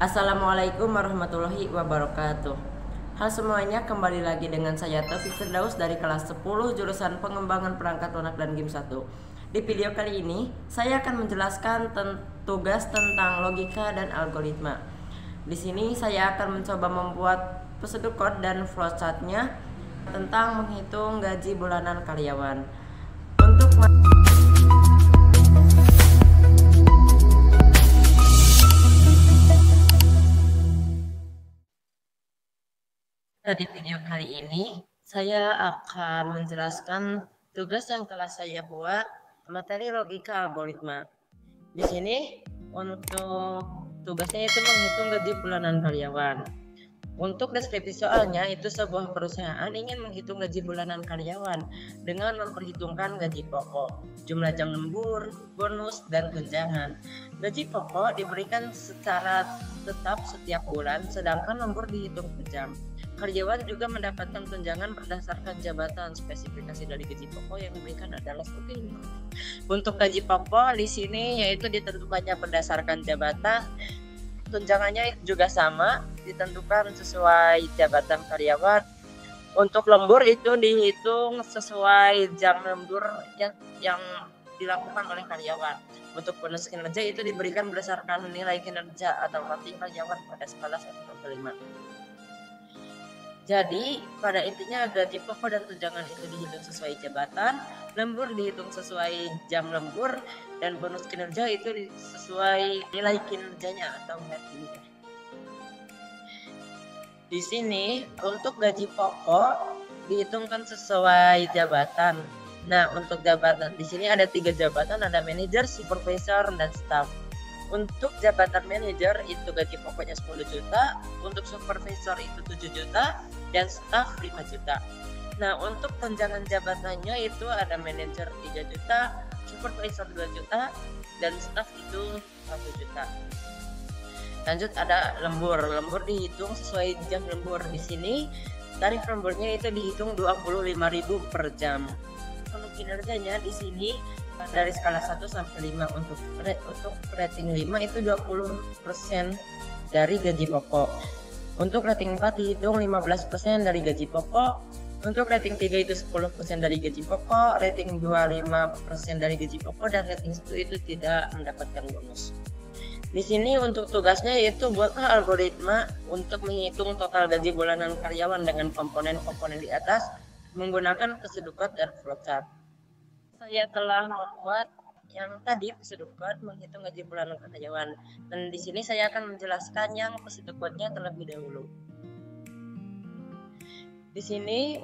Assalamualaikum warahmatullahi wabarakatuh. Halo semuanya, kembali lagi dengan saya Taufik Firdaus dari kelas 10 jurusan pengembangan perangkat lunak dan game 1. Di video kali ini, saya akan menjelaskan tugas tentang logika dan algoritma. Di sini saya akan mencoba membuat prosedur code dan flowchart-nya tentang menghitung gaji bulanan karyawan. Untuk di video kali ini, saya akan menjelaskan tugas yang telah saya buat materi logika algoritma. Di sini untuk tugasnya itu menghitung gaji bulanan karyawan. Untuk deskripsi soalnya, itu sebuah perusahaan ingin menghitung gaji bulanan karyawan dengan memperhitungkan gaji pokok, jumlah jam lembur, bonus, dan tunjangan. Gaji pokok diberikan secara tetap setiap bulan, sedangkan lembur dihitung per jam. Karyawan juga mendapatkan tunjangan berdasarkan jabatan. Spesifikasi dari gaji pokok yang diberikan adalah seperti ini. Untuk gaji pokok di sini yaitu ditentukannya berdasarkan jabatan. Tunjangannya juga sama, ditentukan sesuai jabatan karyawan. Untuk lembur itu dihitung sesuai jam lembur yang dilakukan oleh karyawan. Untuk bonus kinerja itu diberikan berdasarkan nilai kinerja atau rating karyawan pada skala 1-5. Jadi pada intinya gaji pokok dan tunjangan itu dihitung sesuai jabatan, lembur dihitung sesuai jam lembur, dan bonus kinerja itu sesuai nilai kinerjanya atau rating. Di sini untuk gaji pokok dihitungkan sesuai jabatan. Nah, untuk jabatan di sini ada 3 jabatan, ada manajer, supervisor, dan staff. Untuk jabatan manajer itu gaji pokoknya 10 juta, untuk supervisor itu 7 juta, dan staff 5 juta. Nah, untuk tunjangan jabatannya itu ada manajer 3 juta, supervisor 2 juta, dan staff itu 1 juta. Lanjut ada lembur. Lembur dihitung sesuai jam lembur. Di sini tarif lemburnya itu dihitung 25.000 per jam. Untuk kinerjanya di sini dari skala 1 sampai 5, untuk rating 5 itu 20% dari gaji pokok. Untuk rating 4 dihitung 15% dari gaji pokok. Untuk rating 3 itu 10% dari gaji pokok, rating 2 5% dari gaji pokok, dan rating 1 itu tidak mendapatkan bonus. Di sini untuk tugasnya yaitu buatlah algoritma untuk menghitung total gaji bulanan karyawan dengan komponen-komponen di atas menggunakan prosedur code dan flowchart. Saya telah membuat yang tadi prosedur code menghitung gaji bulanan karyawan, dan di sini saya akan menjelaskan yang prosedur code-nya terlebih dahulu. Di sini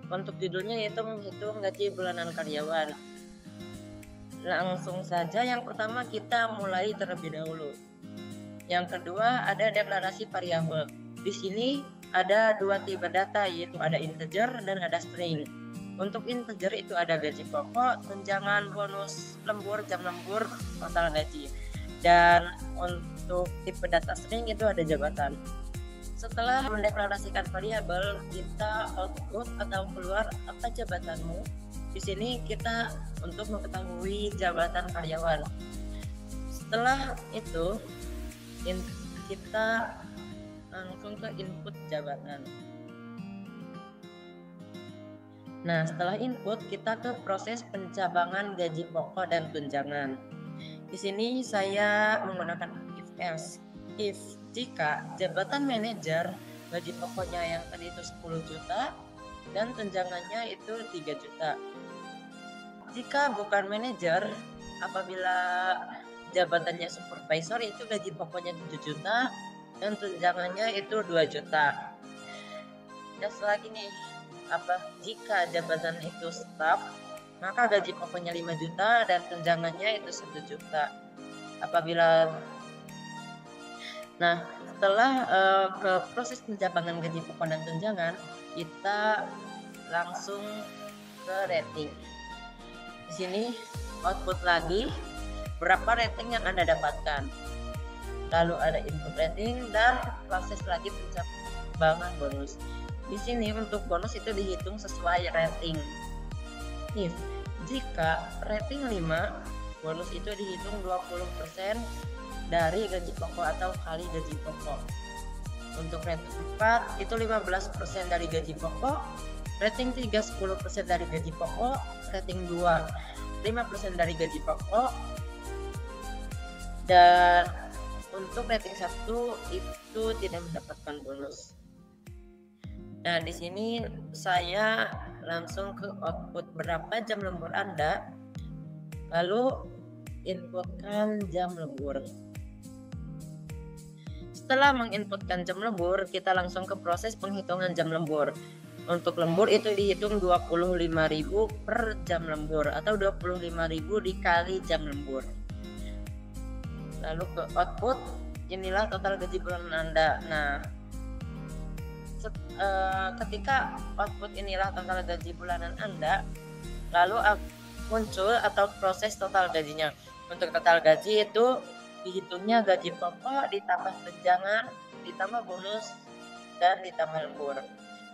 untuk judulnya yaitu menghitung gaji bulanan karyawan. Langsung saja, yang pertama kita mulai terlebih dahulu. Yang kedua ada deklarasi variabel. Di sini ada 2 tipe data, yaitu ada integer dan ada string. Untuk integer itu ada gaji pokok, tunjangan, bonus, lembur, jam lembur, total gaji. Dan untuk tipe data string itu ada jabatan. Setelah mendeklarasikan variabel, kita output atau keluar apa jabatanmu. Di sini kita untuk mengetahui jabatan karyawan. Setelah itu kita langsung ke input jabatan. Nah, setelah input kita ke proses pencabangan gaji pokok dan tunjangan. Di sini saya menggunakan if else. If jika jabatan manajer gaji pokoknya yang tadi itu 10 juta dan tunjangannya itu 3 juta. Jika bukan manajer, apabila jabatannya supervisor itu gaji pokoknya 7 juta dan tunjangannya itu 2 juta. Dan lagi nih, jika jabatan itu staff, maka gaji pokoknya 5 juta dan tunjangannya itu 1 juta. Setelah ke proses pencabangan gaji pokok dan tunjangan, kita langsung ke rating. Di sini output lagi berapa rating yang Anda dapatkan. Lalu ada input rating dan proses lagi pencabangan bonus. Di sini untuk bonus itu dihitung sesuai rating. Jika rating 5, bonus itu dihitung 20% dari gaji pokok atau kali gaji pokok. Untuk rating 4 itu 15% dari gaji pokok, rating 3 10% dari gaji pokok, rating 2 5% dari gaji pokok, dan untuk rating 1 itu tidak mendapatkan bonus. Nah, di sini saya langsung ke output berapa jam lembur Anda, lalu inputkan jam lembur. Setelah menginputkan jam lembur, kita langsung ke proses penghitungan jam lembur. Untuk lembur itu dihitung 25.000 per jam lembur atau 25.000 dikali jam lembur. Lalu ke output, inilah total gaji bulanan Anda. Nah, ketika output inilah total gaji bulanan Anda, lalu muncul atau proses total gajinya. Untuk total gaji itu dihitungnya gaji pokok ditambah tunjangan ditambah bonus dan ditambah lembur.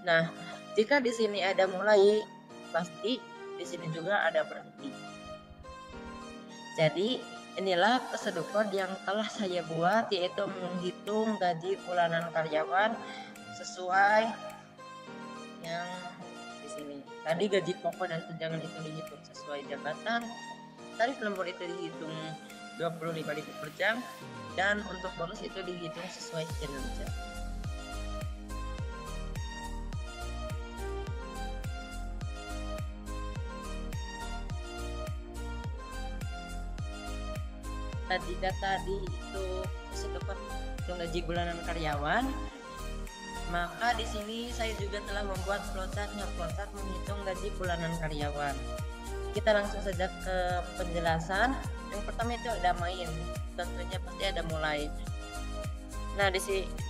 Nah, jika di sini ada mulai, pasti di sini juga ada berhenti. Jadi inilah prosedur yang telah saya buat, yaitu menghitung gaji bulanan karyawan sesuai yang di sini. Tadi gaji pokok dan tunjangan itu dihitung sesuai jabatan, tarif lembur itu dihitung 25.000 per jam, dan untuk bonus itu dihitung sesuai kinerja. Jika tadi itu setepat gaji bulanan karyawan, maka di sini saya juga telah membuat flowchartnya, flowchart menghitung gaji bulanan karyawan. Kita langsung saja ke penjelasan. Yang pertama itu ada main, tentunya pasti ada mulai. Nah, di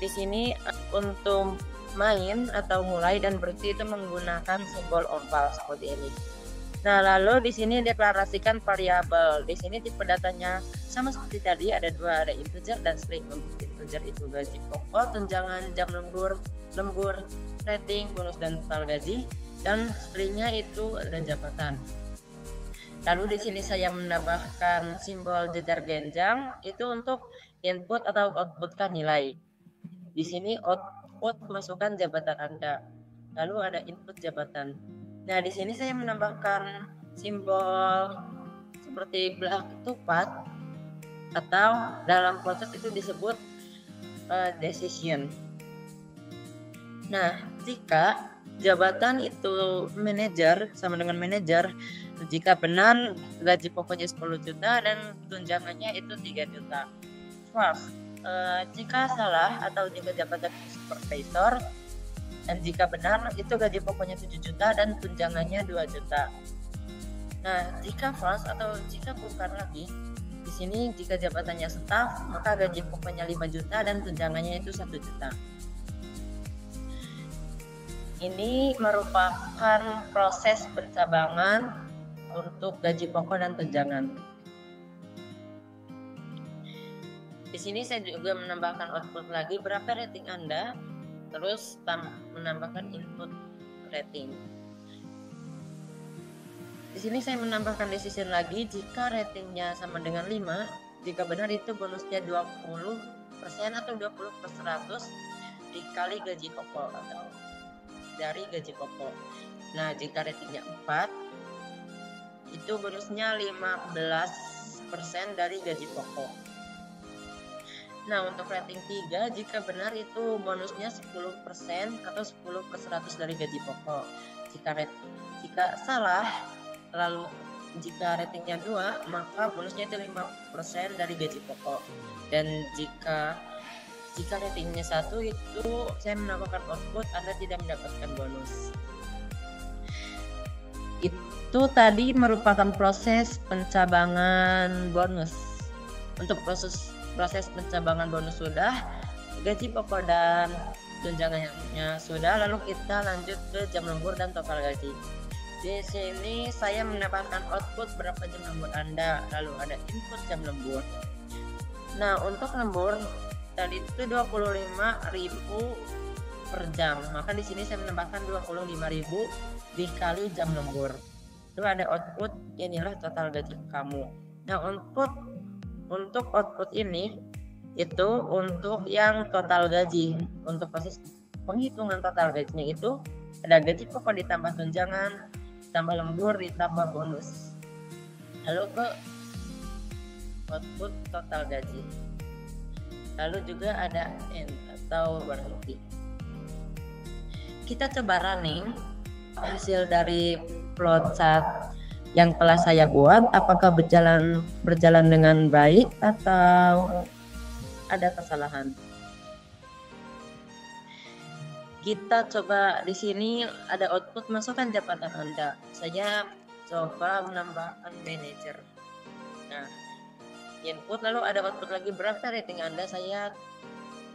sini untuk main atau mulai dan berhenti itu menggunakan simbol oval seperti ini. Nah, lalu di sini deklarasikan variabel. Di sini tipe datanya sama seperti tadi, ada dua, ada integer dan string. Untuk integer itu gaji pokok, tunjangan jam lembur, rating, bonus dan total gaji, dan stringnya itu ada jabatan. Lalu di sini saya menambahkan simbol jejar genjang itu untuk input atau outputkan nilai. Di sini output masukkan jabatan Anda. Lalu ada input jabatan. Nah, di sini saya menambahkan simbol seperti belah ketupat atau dalam proses itu disebut decision. Nah, jika jabatan itu manajer sama dengan manajer, jika benar gaji pokoknya 10 juta dan tunjangannya itu 3 juta. False. Jika salah atau jika jabatan supervisor, dan jika benar itu gaji pokoknya 7 juta dan tunjangannya 2 juta. Nah, jika false atau jika bukan lagi, di sini jika jabatannya staff, maka gaji pokoknya 5 juta dan tunjangannya itu 1 juta. Ini merupakan proses pencabangan untuk gaji pokok dan tunjangan. Di sini saya juga menambahkan output lagi berapa rating Anda, terus menambahkan input rating. Di sini saya menambahkan decision lagi jika ratingnya sama dengan 5, jika benar itu bonusnya 20% atau 20/100 dikali gaji pokok atau dari gaji pokok. Nah, jika ratingnya 4, itu bonusnya 15% dari gaji pokok. Nah, untuk rating 3, jika benar itu bonusnya 10% atau 10/100 dari gaji pokok. Jika salah, lalu jika ratingnya 2, maka bonusnya itu 5% dari gaji pokok. Dan jika ratingnya 1, itu saya menambahkan output, Anda tidak mendapatkan bonus. Itu tadi merupakan proses pencabangan bonus. Untuk proses pencabangan bonus sudah, gaji pokok dan tunjangannya sudah, lalu kita lanjut ke jam lembur dan total gaji. Di sini saya menambahkan output berapa jam lembur Anda, lalu ada input jam lembur. Nah, untuk lembur tadi itu 25.000 per jam, maka di sini saya menambahkan 25.000 dikali jam lembur. Itu ada output, inilah total gaji kamu. Nah, untuk output ini Itu untuk yang total gaji. Untuk proses penghitungan total gajinya itu ada gaji pokok ditambah tunjangan, ditambah lembur, ditambah bonus. Lalu ke output total gaji. Lalu juga ada end atau berhenti. Kita coba running hasil dari plot chart yang telah saya buat, apakah berjalan dengan baik atau ada kesalahan. Kita coba di sini ada output masukkan jabatan Anda. Saya coba menambahkan manajer. Nah, input lalu ada output lagi, berapa rating Anda? Saya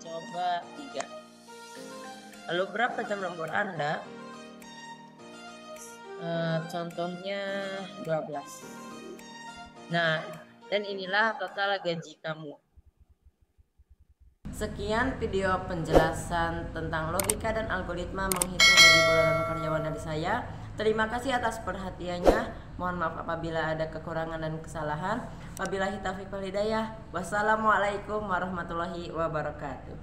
coba 3. Lalu berapa jam lembur Anda? Contohnya 12. Nah, dan inilah total gaji kamu. Sekian video penjelasan tentang logika dan algoritma menghitung gaji bulanan karyawan dari saya. Terima kasih atas perhatiannya. Mohon maaf apabila ada kekurangan dan kesalahan. Wabillahi taufiq wal hidayah. Wassalamualaikum warahmatullahi wabarakatuh.